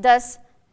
10,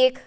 1,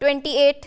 28,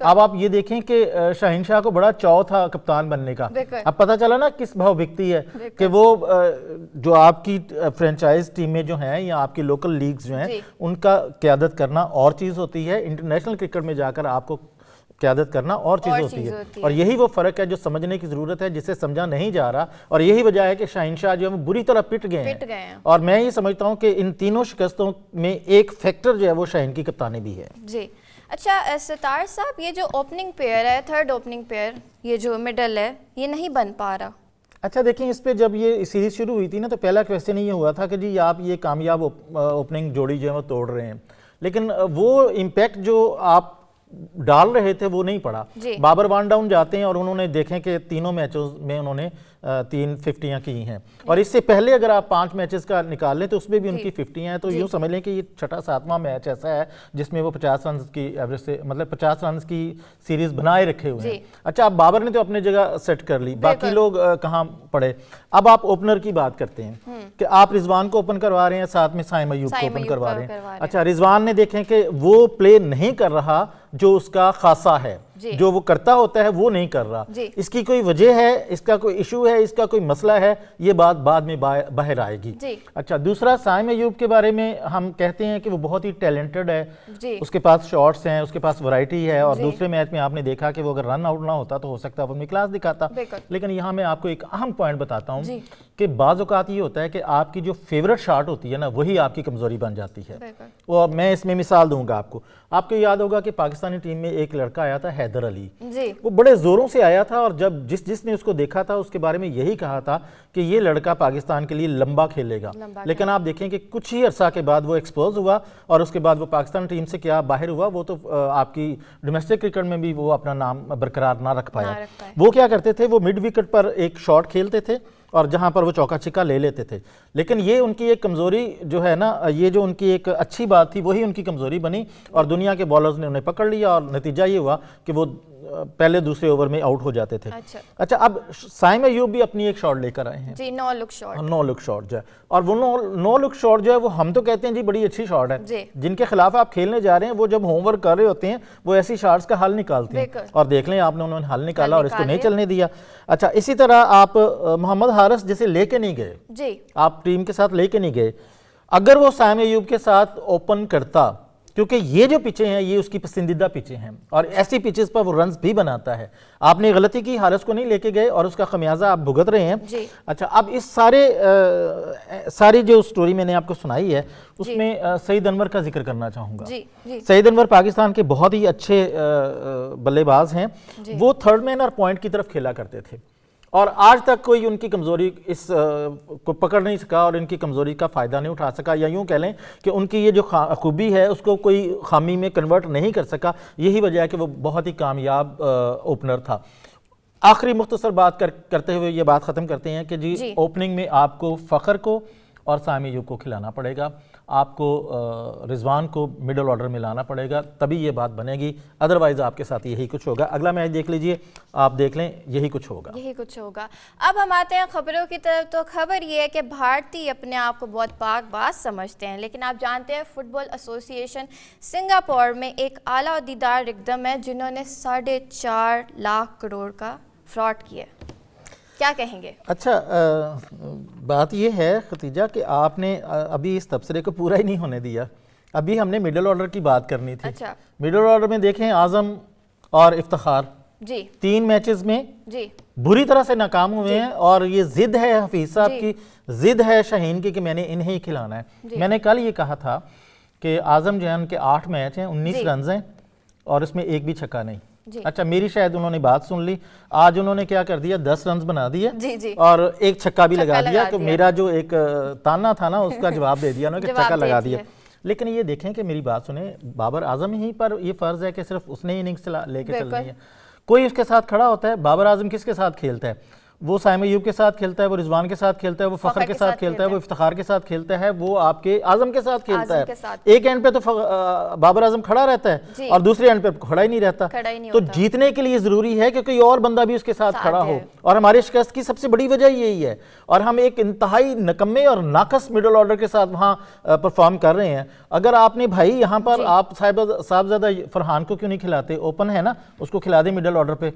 اب آپ یہ دیکھیں کہ شاہین شاہ کو بڑا چاؤ تھا کپتان بننے کا, اب پتہ چلا نا کس بھاؤ بکتی ہے کہ وہ جو آپ کی فرینچائز ٹیمیں جو ہیں یا آپ کی لوکل لیگز جو ہیں ان کا قیادت کرنا اور چیز ہوتی ہے, انٹرنیشنل کرکٹ میں جا کر آپ کو قیادت کرنا اور چیز ہوتی ہے. اور یہی وہ فرق ہے جو سمجھنے کی ضرورت ہے, جسے سمجھا نہیں جا رہا, اور یہی وجہ ہے کہ شاہین شاہ جو ہے وہ بری طرح پٹ گئے ہیں. اور میں یہ سمجھتا ہوں کہ ان تینوں شکستوں میں ایک فیکٹر جو ہے وہ شاہین کی کپتانی بھی ہے. جی اچھا ستار صاحب, یہ جو اوپننگ پیئر ہے, تھرڈ اوپننگ پیئر, یہ جو مڈل ہے, یہ نہیں بن پا رہا. اچھا دیکھیں, اس پہ جب یہ سیریز شروع ہوئی تھی نا تو پہلا کویسچن یہ ہوا تھا کہ جی آپ یہ کامیاب اوپننگ جوڑی جو ہے وہ توڑ رہے ہیں, لیکن وہ امپیکٹ جو آپ ڈال رہے تھے وہ نہیں پڑا. بابر وان ڈاؤن جاتے ہیں اور انہوں نے دیکھیں کہ تینوں میچوں میں انہوں نے 3 50 کی ہیں, اور اس سے پہلے اگر آپ 5 میچز کا نکال لیں تو اس میں بھی ان کی 50 ہیں. تو یوں سمجھ لیں کہ یہ 6واں 7واں میچ ایسا ہے جس میں وہ 50 رنز کی ایوریج سے, مطلب 50 رنز کی سیریز بنائے رکھے ہوئے ہیں. اچھا, اب بابر نے تو اپنے جگہ سیٹ کر لی, باقی لوگ کہاں پڑے. اب آپ اوپنر کی بات کرتے ہیں کہ آپ رضوان کو اوپن کروا رہے ہیں, ساتھ میں سائم ایوب کو اوپن کروا رہے ہیں. اچھا, رضوان نے دیکھیں کہ وہ پلے نہیں کر رہا جو اس کا خاصہ ہے, جو وہ کرتا ہوتا ہے وہ نہیں کر رہا. اس کی کوئی وجہ ہے, اس کا کوئی ایشو ہے, اس کا کوئی مسئلہ ہے, یہ بات بعد میں باہر آئے گی. اچھا, دوسرا سائم ایوب کے بارے میں ہم کہتے ہیں کہ وہ بہت ہی ٹیلنٹڈ ہے, اس کے پاس شارٹس ہیں, اس کے پاس ورائٹی ہے, اور دوسرے میچ میں آپ نے دیکھا کہ وہ اگر رن آؤٹ نہ ہوتا تو ہو سکتا ہے وہ اپنی کلاس دکھاتا. لیکن یہاں میں آپ کو ایک اہم پوائنٹ بتاتا ہوں کہ بعض اوقات یہ ہوتا ہے کہ آپ کی جو فیورٹ شاٹ ہوتی ہے نا وہی آپ کی کمزوری بن جاتی ہے. اور میں اس میں مثال دوں گا آپ کو یاد ہوگا کہ پاکستانی ٹیم میں ایک لڑکا آیا تھا حیدر علی, وہ بڑے زوروں سے آیا تھا, اور جب جس نے اس کو دیکھا تھا اس کے بارے میں یہی کہا تھا کہ یہ لڑکا پاکستان کے لیے لمبا کھیلے گا. لیکن آپ دیکھیں کہ کچھ ہی عرصہ کے بعد وہ ایکسپوز ہوا, اور اس کے بعد وہ پاکستان ٹیم سے کیا باہر ہوا, وہ تو آپ کی ڈومیسٹک کرکٹ میں بھی وہ اپنا نام برقرار نہ رکھ پایا. وہ کیا کرتے تھے, وہ مڈ وکٹ پر ایک شاٹ کھیلتے تھے اور جہاں پر وہ چوکا چھکا لے لیتے تھے. لیکن یہ ان کی ایک کمزوری جو ہے نا, یہ جو ان کی ایک اچھی بات تھی وہی ان کی کمزوری بنی, اور دنیا کے بالرز نے انہیں پکڑ لیا, اور نتیجہ یہ ہوا کہ وہ پہلے دوسرے اوور میں آؤٹ ہو جاتے تھے. اچھا, اب سائم ایوب بھی اپنی ایک شاٹ لے کر آئے ہیں, نو لک شاٹ جو ہے, اور وہ نو لک شاٹ جو ہے وہ ہم تو کہتے ہیں جی بڑی اچھی شاٹ ہے, جن کے خلاف آپ کھیلنے جا رہے ہیں وہ جب ہوم ورک کر رہے ہوتے ہیں وہ ایسی شاٹس کا حل نکالتے ہیں, اور دیکھ لیں آپ نے انہوں نے حل نکالا اور اس کو نہیں چلنے دیا. اچھا, اسی طرح آپ محمد حارث جسے لے کے نہیں گئے, آپ ٹیم کے ساتھ لے کے نہیں گئے, اگر وہ سائم ایوب کے ساتھ اوپن کرتا, کیونکہ یہ جو پچیں ہیں یہ اس کی پسندیدہ پچیں ہیں اور ایسی پچز پر وہ رنز بھی بناتا ہے. آپ نے غلطی کی, حارث کو نہیں لے کے گئے اور اس کا خمیازہ آپ بھگت رہے ہیں. اچھا, اب اس ساری جو سٹوری میں نے آپ کو سنائی ہے اس میں سعید انور کا ذکر کرنا چاہوں گا. سعید انور پاکستان کے بہت ہی اچھے بلے باز ہیں. وہ تھرڈ مین اور پوائنٹ کی طرف کھیلا کرتے تھے, اور آج تک کوئی ان کی کمزوری اس کو پکڑ نہیں سکا اور ان کی کمزوری کا فائدہ نہیں اٹھا سکا, یا یوں کہہ لیں کہ ان کی یہ جو خوبی ہے اس کو کوئی خامی میں کنورٹ نہیں کر سکا. یہی وجہ ہے کہ وہ بہت ہی کامیاب اوپنر تھا. آخری مختصر بات کرتے ہوئے یہ بات ختم کرتے ہیں کہ جی اوپننگ میں آپ کو فخر کو اور سائم ایوب کو کھلانا پڑے گا, آپ کو رضوان کو مڈل آرڈر میں لانا پڑے گا, تبھی یہ بات بنے گی, ادروائز آپ کے ساتھ یہی کچھ ہوگا. اگلا میچ دیکھ لیجئے, آپ دیکھ لیں, یہی کچھ ہوگا. اب ہم آتے ہیں خبروں کی طرف. تو خبر یہ ہے کہ بھارتی اپنے آپ کو بہت پاک باز سمجھتے ہیں, لیکن آپ جانتے ہیں فٹ بال ایسوسی ایشن سنگاپور میں ایک اعلیٰ عہدیدار رقدم ہے جنہوں نے 4.5 لاکھ کروڑ کا فراڈ کیا. کیا کہیں گے؟ اچھا, بات یہ ہے ختیجہ کہ آپ نے ابھی اس تبصرے کو پورا ہی نہیں ہونے دیا. ابھی ہم نے مڈل آرڈر کی بات کرنی تھی. مڈل آرڈر میں دیکھیں اعظم اور افتخار 3 میچز میں بری طرح سے ناکام ہوئے ہیں, اور یہ ضد ہے حفیظ صاحب کی, ضد ہے شاہین کی کہ میں نے انہیں ہی کھلانا ہے. میں نے کل یہ کہا تھا کہ اعظم جو ہے ان کے 8 میچ ہیں, 19 رنز ہیں, اور اس میں ایک بھی چھکا نہیں. اچھا, میری شاید انہوں نے بات سن لی. آج انہوں نے کیا کر دیا, 10 رنز بنا دیے اور ایک چھکا بھی لگا دیا, کہ میرا جو ایک تانا تھا نا اس کا جواب دے دیا نا کہ چھکا لگا دیا. لیکن یہ دیکھیں کہ میری بات سنیں, بابر اعظم ہی پر یہ فرض ہے کہ صرف اس نے اننگز لے کے چلنی ہے, کوئی اس کے ساتھ کھڑا ہوتا ہے. بابر اعظم کس کے ساتھ کھیلتا ہے, وہ سائم ایوب کے ساتھ کھیلتا ہے, وہ رضوان کے ساتھ کھیلتا ہے, وہ فخر کے ساتھ کھیلتا ہے, وہ افتخار کے ساتھ کھیلتا ہے, وہ آپ کے اعظم کے ساتھ کھیلتا ہے. ایک اینڈ پہ تو بابر اعظم کھڑا رہتا ہے اور دوسرے اینڈ پہ کھڑا ہی نہیں رہتا. تو جیتنے کے لیے ضروری ہے کہ کوئی اور بندہ بھی اس کے ساتھ کھڑا ہو, اور ہماری شکست کی سب سے بڑی وجہ یہی ہے. اور ہم ایک انتہائی نکمے اور ناقص مڈل آرڈر کے ساتھ وہاں پرفارم کر رہے ہیں. اگر آپ نے بھائی یہاں پر آپ صاحبزادہ فرحان کو کیوں نہیں کھلاتے, اوپن ہے نا, اس کو کھلا دیں مڈل آرڈر پہ.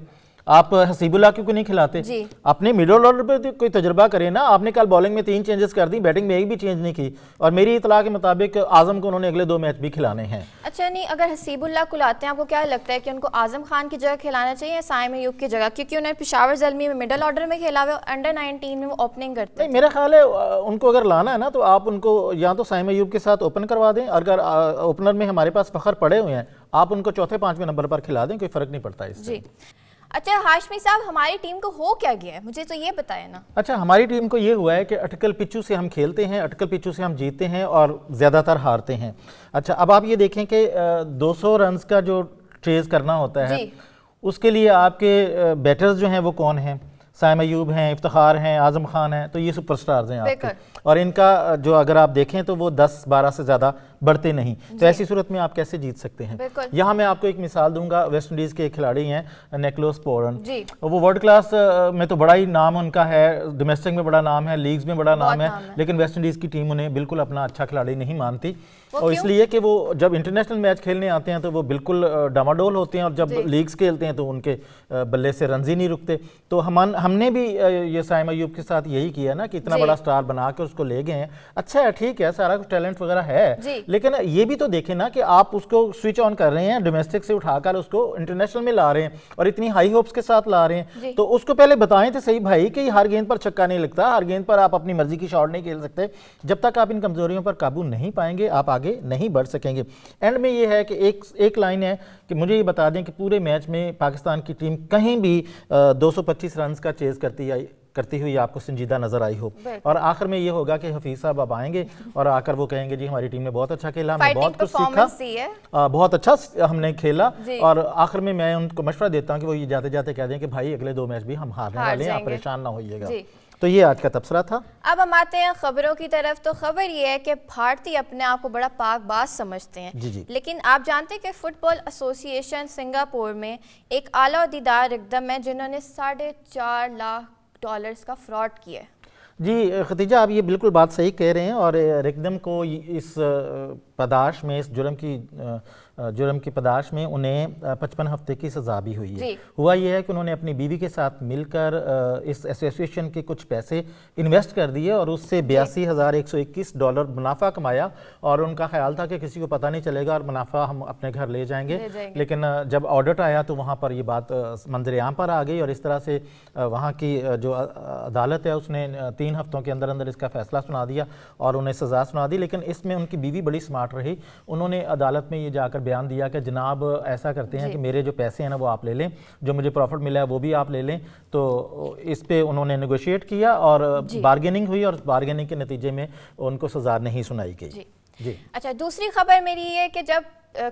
آپ حسیب اللہ کیوں نہیں کھلاتے؟ اپنے مڈل آرڈر پہ کوئی تجربہ کریں نا. آپ نے کل بالنگ میں 3 چینجز کر دی, بیٹنگ میں ایک بھی چینج نہیں کی, اور میری اطلاع کے مطابق اعظم کو انہوں نے اگلے 2 میچ بھی کھلانے ہیں. اچھا نہیں, اگر حسیب اللہ کو لاتے ہیں آپ کو کیا لگتا ہے کہ ان کو اعظم خان کی جگہ کھلانا چاہیے یا سائم ایوب کی جگہ, کیونکہ انہیں پشاور زلمی میں مڈل آرڈر میں کھیلا ہوا ہے, انڈر 19 میں وہ اوپننگ کرتے ہیں. میرا خیال ہے ان کو اگر لانا ہے نا تو آپ ان کو یا تو سائم ایوب کے ساتھ اوپن کروا دیں, اگر اوپنر میں ہمارے پاس فخر پڑے ہوئے ہیں آپ ان کو چوتھے 5ویں نمبر پر کھلا دیں, کوئی فرق نہیں پڑتا اس سے. اچھا ہاشمی صاحب, ہماری ٹیم کو ہو کیا گیا ہے, مجھے تو یہ بتائیں نا. اچھا, ہماری ٹیم کو یہ ہوا ہے کہ اٹکل پچو سے ہم کھیلتے ہیں, اٹکل پچو سے ہم جیتتے ہیں اور زیادہ تر ہارتے ہیں. اچھا, اب آپ یہ دیکھیں کہ 200 رنز کا جو چیز کرنا ہوتا ہے اس کے لیے آپ کے بیٹرز جو ہیں وہ کون ہیں؟ سائم ایوب ہیں, افتخار ہیں, اعظم خان ہیں, تو یہ سپر سٹارز ہیں آپ کے, اور ان کا جو اگر آپ دیکھیں تو وہ 10-12 سے زیادہ بڑھتے نہیں. تو ایسی صورت میں آپ کیسے جیت سکتے ہیں؟ یہاں میں آپ کو ایک مثال دوں گا. ویسٹ انڈیز کے ایک کھلاڑی ہیں نیکلوس پورن, وہ ورلڈ کلاس میں تو بڑا ہی نام ان کا ہے, ڈومیسٹک میں بڑا نام ہے, لیگز میں بڑا نام ہے, لیکن ویسٹ انڈیز کی ٹیم انہیں بالکل اپنا اچھا کھلاڑی نہیں مانتی. اور اس لیے کہ وہ جب انٹرنیشنل میچ کھیلنے آتے ہیں تو وہ بالکل ڈاماڈول ہوتے ہیں, اور جب لیگز کھیلتے ہیں تو ان کے بلے سے رنز ہی نہیں رکتے. تو ہم نے بھی یہ سائم ایوب کے ساتھ یہی کیا نا کہ اتنا بڑا سٹار بنا کے اس کو لے گئے ہیں. اچھا ہے, ٹھیک ہے, سارا کچھ ٹیلنٹ وغیرہ ہے, لیکن یہ بھی تو دیکھیں نا کہ آپ اس کو سوئچ آن کر رہے ہیں, ڈومیسٹک سے اٹھا کر اس کو انٹرنیشنل میں لا رہے ہیں اور اتنی ہائی ہوپس کے ساتھ لا رہے ہیں. تو اس کو پہلے بتائیں تو صحیح بھائی کہ ہر گیند پر چھکا نہیں لگتا, ہر گیند پر آپ اپنی مرضی کی شاٹ نہیں کھیل سکتے. جب تک آپ ان کمزوریوں پر قابو نہیں پائیں گے آپ آگے نہیں بڑھ سکیں گے. اینڈ میں یہ ہے کہ ایک لائن ہے کہ مجھے یہ بتا دیں کہ پورے میچ میں پاکستان کی ٹیم کہیں بھی 225 رنز کا چیز کرتی ہوئی آپ کو سنجیدہ نظر آئی ہو. اور آخر میں یہ ہوگا کہ حفیظ صاحب اب آئیں گے اور آ کر وہ کہیں گے جی ہماری ٹیم نے بہت اچھا کھیلا, ہم نے بہت کچھ سیکھا, بہت اچھا ہم نے کھیلا. اور آخر میں ان کو مشورہ دیتا ہوں کہ وہ یہ جاتے جاتے کہہ دیں کہ بھائی اگلے 2 میچ بھی ہم ہارنے والے ہیں, آپ پریشان نہ ہوئیے گا. تو یہ آج کا تبصرہ تھا. اب ہم آتے ہیں خبروں کی طرف. تو خبر یہ ہے کہ بھارتی اپنے آپ کو بڑا پاک باز سمجھتے ہیں, لیکن آپ جانتے ہیں کہ فٹ بال ایسوسی ایشن سنگاپور میں ایک اعلیٰ عہدیدار رقدم ہے جنہوں نے $4.5 لاکھ کا فراڈ کیا ہے. جی ختیجہ, آپ یہ بالکل بات صحیح کہہ رہے ہیں, اور رقدم کو اس پاداش میں, اس جرم کی پاداش میں انہیں 55 ہفتے کی سزا بھی ہوئی ہے. ہوا یہ ہے کہ انہوں نے اپنی بیوی کے ساتھ مل کر اس ایسوسی ایشن کے کچھ پیسے انویسٹ کر دیے اور اس سے $82,121 منافع کمایا, اور ان کا خیال تھا کہ کسی کو پتہ نہیں چلے گا اور منافع ہم اپنے گھر لے جائیں گے. لیکن جب آڈٹ آیا تو وہاں پر یہ بات منظر عام پر آ گئی, اور اس طرح سے وہاں کی جو عدالت ہے اس نے 3 ہفتوں کے اندر اس کا فیصلہ سنا دیا اور انہیں سزا سنا دی. لیکن اس میں ان کی بیوی بڑی سمارٹ رہی, انہوں نے عدالت میں یہ جا کر بیان دیا کہ جناب ایسا کرتے ہیں کہ میرے جو پیسے ہیں نا وہ آپ لے لیں, جو مجھے پروفٹ ملا ہے وہ بھی آپ لے لیں. تو اس پہ انہوں نے نیگوشیٹ کیا اور بارگیننگ ہوئی, اور بارگیننگ کے نتیجے میں ان کو سزا نہیں سنائی گئی. اچھا, دوسری خبر میری یہ ہے کہ جب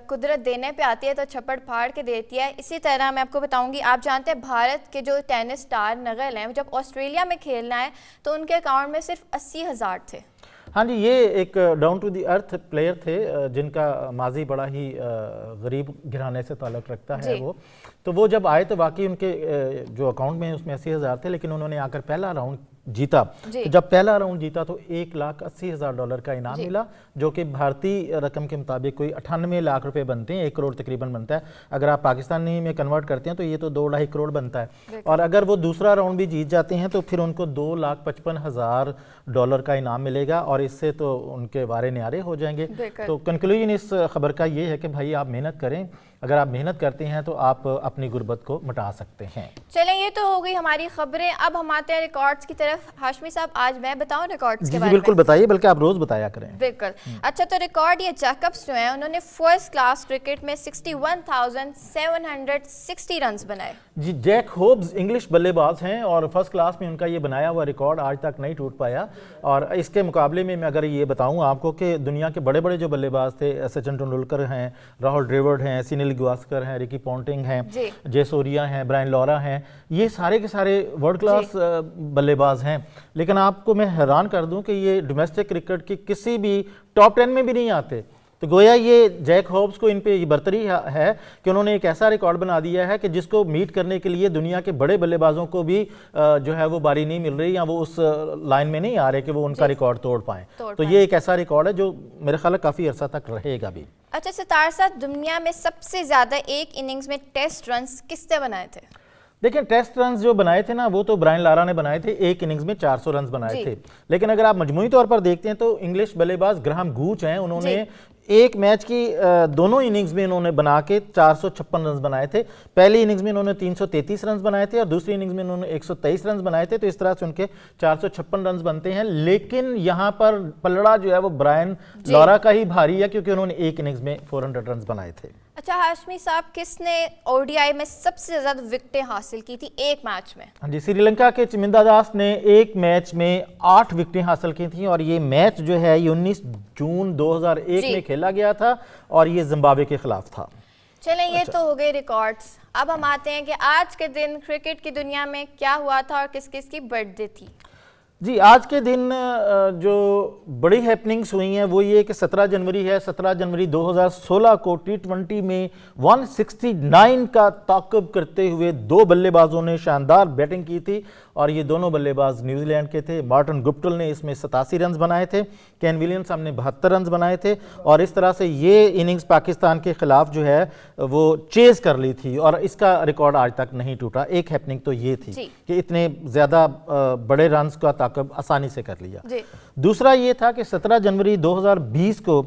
قدرت دینے پہ آتی ہے تو چھپڑ پھاڑ کے دیتی ہے. اسی طرح میں آپ کو بتاؤں گی, آپ جانتے ہیں بھارت کے جو ٹینس سٹار نگل ہیں, جب آسٹریلیا میں کھیلنا ہے تو ان کے اکاؤنٹ میں صرف 80,000 تھے. ہاں جی, یہ ایک down to the earth player تھے جن کا ماضی بڑا ہی غریب گھرانے سے تعلق رکھتا ہے وہ. تو وہ جب آئے تو واقعی ان کے جو اکاؤنٹ میں اس میں 80,000 تھے, لیکن انہوں نے آ کر پہلا راؤنڈ جیتا. جب پہلا راؤنڈ جیتا تو $1,80,000 کا انعام ملا, جو کہ بھارتی رقم کے مطابق کوئی 98 لاکھ روپے بنتے ہیں, 1 کروڑ تقریباً بنتا ہے. اگر آپ پاکستانی میں کنورٹ کرتے ہیں تو یہ تو 2.5 کروڑ بنتا ہے. اور اگر وہ دوسرا راؤنڈ بھی جیت جاتے ہیں تو پھر ان کو $2,55,000 کا انعام ملے گا, اور اس سے تو ان کے وارے نیارے ہو جائیں گے. تو کنکلوژن اس خبر کا یہ ہے کہ بھائی آپ محنت کریں, اگر آپ محنت کرتے ہیں تو آپ اپنی غربت کو مٹا سکتے ہیں. چلیں, یہ تو ہو گئی ہماری خبریں. اب ہم آتے ہیں ریکارڈز کی طرف. ہاشمی صاحب, آج میں بتاؤں ریکارڈز کے بارے میں؟ بالکل بتائیے, بلکہ آپ روز بتایا کریں. بالکل. اچھا, تو ریکارڈ یہ جیکبس جو ہیں انہوں نے فرسٹ کلاس کرکٹ میں 61,760 رنز بنائے. جی, جیک ہوبز انگلش بلے باز ہیں اور فرسٹ کلاس میں ان کا یہ بنایا ہوا ریکارڈ آج تک نہیں ٹوٹ پایا. اور اس کے مقابلے میں اگر یہ بتاؤں آپ کو کہ دنیا کے بڑے بڑے جو بلے باز تھے, سچن ٹنڈولکر ہیں, راہل ڈریوڈ ہیں, سنیل گل گواسکر ہیں, رکی پونٹنگ ہیں, جی. جے سوریا ہیں, برائن لارا ہیں, یہ سارے کے سارے ورلڈ کلاس بلے باز ہیں. لیکن آپ کو میں حیران کر دوں کہ یہ ڈومیسٹک کرکٹ کی کسی بھی ٹاپ 10 میں بھی نہیں آتے. تو گویا یہ جیک ہوبز کو ان پہ یہ برتری ہے کہ انہوں نے ایک ایسا ریکارڈ بنا دیا ہے کہ جس کو میٹ کرنے کے لیے دنیا کے بڑے بلے بازوں کو بھی جو ہے وہ باری نہیں مل رہی, یا وہ اس لائن میں نہیں آ رہے کہ وہ ان کا ریکارڈ توڑ پائیں. تو یہ ایک ایسا ریکارڈ ہے جو میرے خیال ہے کافی عرصہ تک رہے گا بھی. اچھا ستار صاحب, دنیا میں سب سے زیادہ ایک اننگز میں ٹیسٹ رنز کس نے بنائے تھے؟ دیکھیں ٹیسٹ رنز جو بنائے تھے نا وہ تو برائن لارا نے بنائے تھے, ایک اننگز میں 400 رنز بنائے تھے. لیکن اگر آپ مجموعی طور پر دیکھتے ہیں تو انگلش بلے باز گراہم گوچ ہیں, انہوں نے ایک میچ کی دونوں اننگز میں انہوں نے بنا کے 456 رنز بنائے تھے. پہلی اننگز میں انہوں نے 333 رنز بنائے تھے اور دوسری اننگز میں انہوں نے 123 رنز بنائے تھے. تو اس طرح سے ان کے 456 رنز بنتے ہیں. لیکن یہاں پر پلڑا جو ہے وہ برائن لارا کا ہی بھاری ہے کیونکہ انہوں نے ایک اننگز میں 400 رنز بنائے تھے. اچھا ہاشمی صاحب, کس نے او ڈی آئی میں سب سے زیادہ وکٹیں حاصل کی تھی ایک میچ میں؟ ہاں جی, سری لنکا کے چمندا داس نے ایک میچ میں 8 وکٹیں حاصل کی تھیں, اور یہ میچ جو ہے یہ 19 جون 2001 میں کھیلا گیا تھا اور یہ زمبابوے کے خلاف تھا. چلیں یہ تو ہو گئے ریکارڈز. اب ہم آتے ہیں کہ آج کے دن کرکٹ کی دنیا میں کیا ہوا تھا اور کس کس کی برتھ ڈے تھی. جی, آج کے دن جو بڑی ہیپننگز ہوئی ہیں وہ یہ کہ 17 جنوری ہے. 17 جنوری 2016 کو T20 میں 169 کا تعاقب کرتے ہوئے 2 بلے بازوں نے شاندار بیٹنگ کی تھی, اور یہ دونوں بلے باز نیوزی لینڈ کے تھے. مارٹن گپٹل نے اس میں 87 رنز بنائے تھے, کین ولیمسن نے 72 رنز بنائے تھے, اور اس طرح سے یہ اننگز پاکستان کے خلاف جو ہے وہ چیز کر لی تھی, اور اس کا ریکارڈ آج تک نہیں ٹوٹا. ایک ہیپننگ تو یہ تھی کہ اتنے زیادہ بڑے رنز کا آسانی سے کر لیا. دوسرا یہ تھا کہ 17 جنوری 2020 کو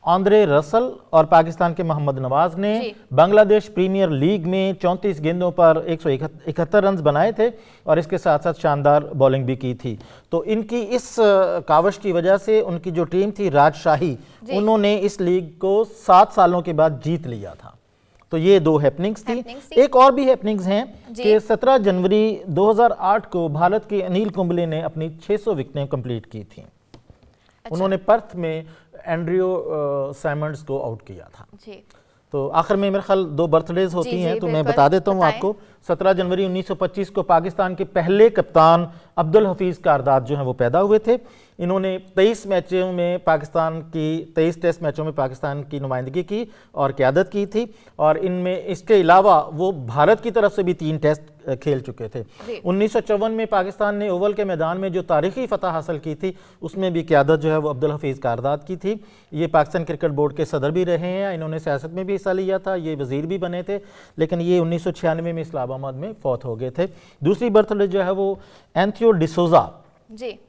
آندرے رسل اور پاکستان کے محمد نواز نے بنگلہ دیش پریمیئر لیگ میں 34 گیندوں پر 171 رنز بنائے تھے, اور اس کے ساتھ ساتھ شاندار بولنگ بھی کی تھی. تو ان کی اس کاوش کی وجہ سے ان کی جو ٹیم تھی راجشاہی, انہوں نے اس لیگ کو 7 سالوں کے بعد جیت لیا تھا. تو یہ 2 ہیپننگز تھی. ایک اور بھی ہیپننگز ہیں کہ 17 جنوری 2008 کو بھارت کے انیل کمبلے نے اپنی 600 وکٹیں کمپلیٹ کی تھیں. انہوں نے پرتھ میں اینڈریو سائمنڈز کو آؤٹ کیا تھا. تو آخر میں میرے خیال 2 برتھ ڈیز ہوتی ہیں تو میں بتا دیتا ہوں آپ کو. 17 جنوری 1925 کو پاکستان کے پہلے کپتان عبدالحفیظ کارداد جو ہیں وہ پیدا ہوئے تھے. انہوں نے 23 میچوں میں پاکستان کی 23 ٹیسٹ میچوں میں پاکستان کی نمائندگی کی اور قیادت کی تھی, اور ان میں اس کے علاوہ وہ بھارت کی طرف سے بھی 3 ٹیسٹ کھیل چکے تھے. 1954 میں پاکستان نے اوول کے میدان میں جو تاریخی فتح حاصل کی تھی اس میں بھی قیادت جو ہے وہ عبدالحفیظ کارداد کی تھی. یہ پاکستان کرکٹ بورڈ کے صدر بھی رہے ہیں, انہوں نے سیاست میں بھی حصہ لیا تھا, یہ وزیر بھی بنے تھے, لیکن یہ 1996 میں اسلام آباد میں فوت ہو گئے تھے. دوسری برتھ ڈے جو ہے وہ اینتھیو ڈیسوزا,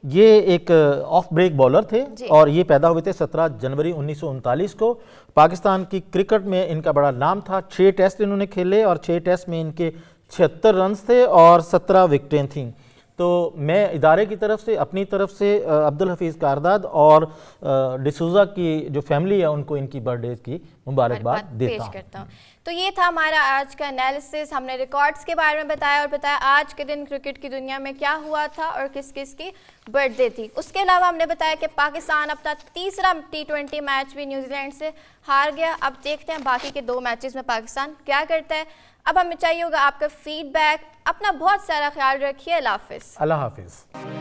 یہ ایک آف بریک بولر تھے, اور یہ پیدا ہوئے تھے 17 جنوری 1939 کو. پاکستان کی کرکٹ میں ان کا بڑا نام تھا. 6 ٹیسٹ انہوں نے کھیلے اور 6 ٹیسٹ میں ان کے 76 رنز تھے اور 17 وکٹیں تھیں. تو میں ادارے کی طرف سے اپنی طرف سے عبدالحفیظ کارداد اور ڈیسوزا کی جو فیملی ہے ان کو ان کی برتھ ڈے کی مبارکباد دیتا ہوں. تو یہ تھا ہمارا آج کا انالیسس. ہم نے ریکارڈز کے بارے میں بتایا اور بتایا آج کے دن کرکٹ کی دنیا میں کیا ہوا تھا اور کس کس کی برتھ ڈے تھی. اس کے علاوہ ہم نے بتایا کہ پاکستان اپنا تیسرا T20 میچ بھی نیوزی لینڈ سے ہار گیا. اب دیکھتے ہیں باقی کے 2 میچز میں پاکستان کیا کرتا ہے. اب ہمیں چاہیے ہوگا آپ کا فیڈ بیک. اپنا بہت سارا خیال رکھیے. اللہ حافظ. اللہ حافظ.